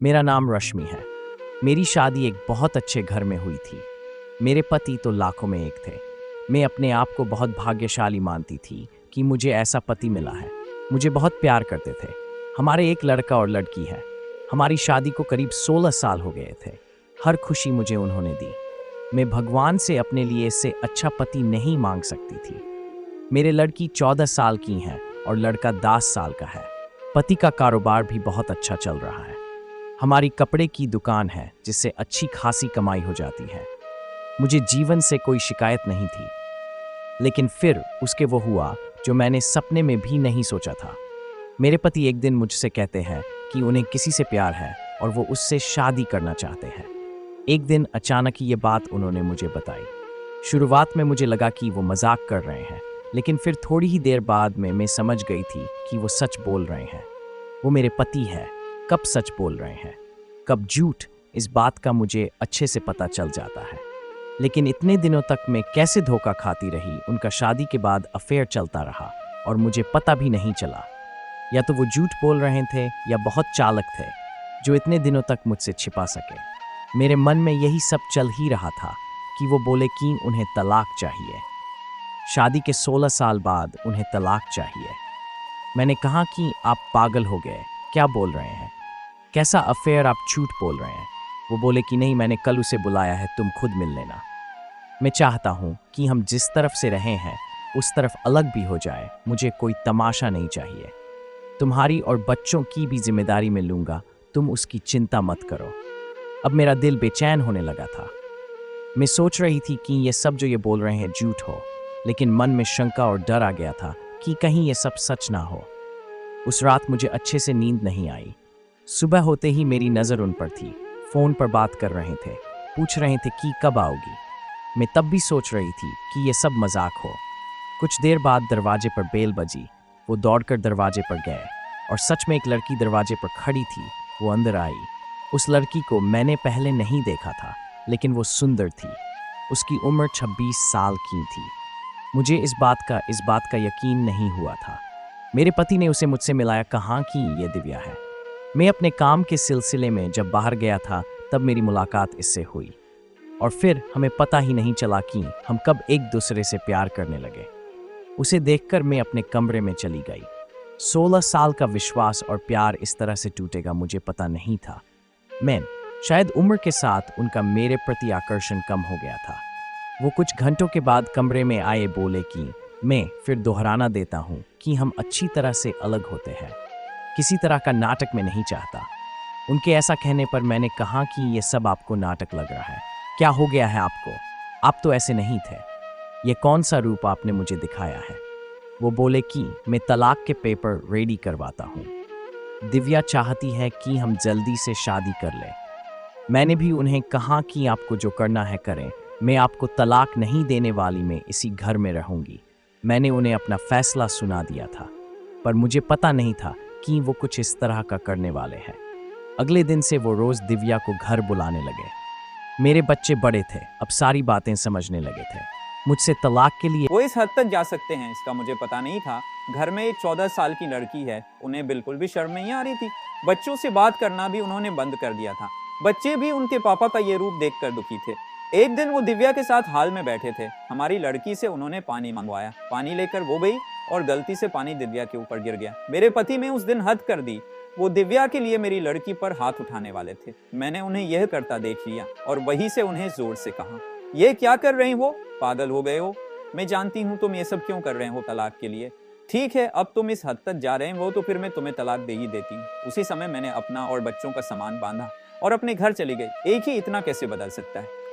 मेरा नाम रश्मि है। मेरी शादी एक बहुत अच्छे घर में हुई थी। मेरे पति तो लाखों में एक थे। मैं अपने आप को बहुत भाग्यशाली मानती थी कि मुझे ऐसा पति मिला है। मुझे बहुत प्यार करते थे। हमारे एक लड़का और लड़की है। हमारी शादी को करीब 16 साल हो गए थे। हर खुशी मुझे उन्होंने दी। मैं भगवान से अपने लिए इससे अच्छा पति नहीं मांग सकती थी। मेरे लड़की 14 साल की है और लड़का 10 साल का है। पति का कारोबार भी बहुत अच्छा चल रहा है। हमारी कपड़े की दुकान है जिससे अच्छी खासी कमाई हो जाती है। मुझे जीवन से कोई शिकायत नहीं थी। लेकिन फिर उसके वो हुआ जो मैंने सपने में भी नहीं सोचा था। मेरे पति एक दिन मुझसे कहते हैं कि उन्हें किसी से प्यार है और वो उससे शादी करना चाहते हैं। एक दिन अचानक ये बात उन्होंने मुझे बताई। शुरुआत में मुझे लगा कि वो मजाक कर रहे हैं, लेकिन फिर थोड़ी ही देर बाद में मैं समझ गई थी कि वो सच बोल रहे हैं। वो मेरे पति है। कब सच बोल रहे हैं, कब झूठ, इस बात का मुझे अच्छे से पता चल जाता है। लेकिन इतने दिनों तक मैं कैसे धोखा खाती रही। उनका शादी के बाद अफेयर चलता रहा और मुझे पता भी नहीं चला। या तो वो झूठ बोल रहे थे या बहुत चालाक थे जो इतने दिनों तक मुझसे छिपा सके। मेरे मन में यही सब चल ही रहा था कि वो बोले कि उन्हें तलाक चाहिए। शादी के 16 साल बाद उन्हें तलाक चाहिए। मैंने कहा कि आप पागल हो गए, क्या बोल रहे हैं, कैसा अफेयर, आप झूठ बोल रहे हैं। वो बोले कि नहीं, मैंने कल उसे बुलाया है, तुम खुद मिल लेना। मैं चाहता हूँ कि हम जिस तरफ से रहे हैं उस तरफ अलग भी हो जाए। मुझे कोई तमाशा नहीं चाहिए। तुम्हारी और बच्चों की भी जिम्मेदारी मैं लूँगा, तुम उसकी चिंता मत करो। अब मेरा दिल बेचैन होने लगा था। मैं सोच रही थी कि ये सब जो ये बोल रहे हैं झूठ हो, लेकिन मन में शंका और डर आ गया था कि कहीं ये सब सच ना हो। उस रात मुझे अच्छे से नींद नहीं आई। सुबह होते ही मेरी नज़र उन पर थी। फ़ोन पर बात कर रहे थे, पूछ रहे थे कि कब आओगी। मैं तब भी सोच रही थी कि ये सब मजाक हो। कुछ देर बाद दरवाजे पर बेल बजी। वो दौड़कर दरवाजे पर गए और सच में एक लड़की दरवाजे पर खड़ी थी। वो अंदर आई। उस लड़की को मैंने पहले नहीं देखा था, लेकिन वो सुंदर थी। उसकी उम्र 26 साल की थी। मुझे इस बात का यकीन नहीं हुआ था। मेरे पति ने उसे मुझसे मिलाया, कहा कि ये दिव्या है। मैं अपने काम के सिलसिले में जब बाहर गया था तब मेरी मुलाकात इससे हुई और फिर हमें पता ही नहीं चला कि हम कब एक दूसरे से प्यार करने लगे। उसे देखकर मैं अपने कमरे में चली गई। 16 साल का विश्वास और प्यार इस तरह से टूटेगा मुझे पता नहीं था। मैं शायद उम्र के साथ उनका मेरे प्रति आकर्षण कम हो गया था। वो कुछ घंटों के बाद कमरे में आए, बोले कि मैं फिर दोहराना देता हूँ कि हम अच्छी तरह से अलग होते हैं, किसी तरह का नाटक में नहीं चाहता। उनके ऐसा कहने पर मैंने कहा कि ये सब आपको नाटक लग रहा है, क्या हो गया है आपको, आप तो ऐसे नहीं थे, ये कौन सा रूप आपने मुझे दिखाया है। वो बोले कि मैं तलाक के पेपर रेडी करवाता हूँ। दिव्या चाहती है कि हम जल्दी से शादी कर लें। मैंने भी उन्हें कहा कि आपको जो करना है करें, मैं आपको तलाक नहीं देने वाली, मैं इसी घर में रहूंगी। मैंने उन्हें अपना फैसला सुना दिया था, पर मुझे पता नहीं था कि वो कुछ इस तरह का करने वाले हैं। अगले दिन से वो रोज दिव्या को घर बुलाने लगे। मेरे बच्चे बड़े थे, अब सारी बातें समझने लगे थे। मुझसे तलाक के लिए वो इस हद तक जा सकते हैं इसका मुझे पता नहीं था। घर में एक 14 साल की लड़की है, उन्हें बिल्कुल भी शर्म नहीं आ रही थी। बच्चों से बात करना भी उन्होंने बंद कर दिया था। बच्चे भी उनके पापा का ये रूप देखकर दुखी थे। एक दिन वो दिव्या के साथ हाल में बैठे थे। हमारी लड़की से उन्होंने पानी मंगवाया। पानी लेकर वो गई और गलती से पानी दिव्या के ऊपर गिर गया। मेरे पति ने उस दिन हद कर दी। वो दिव्या के लिए मेरी लड़की पर हाथ उठाने वाले थे। मैंने उन्हें यह करता देख लिया और वहीं से उन्हें जोर से कहा, ये क्या कर रही हो, पागल हो गए हो। मैं जानती हूँ तुम ये सब क्यों कर रहे हो तलाक के लिए। ठीक है, अब तुम इस हद तक जा रहे हो तो फिर मैं तुम्हें तलाक दे ही देती हूँ। उसी समय मैंने अपना और बच्चों का सामान बांधा और अपने घर चली गई। एक ही इतना कैसे बदल सकता है।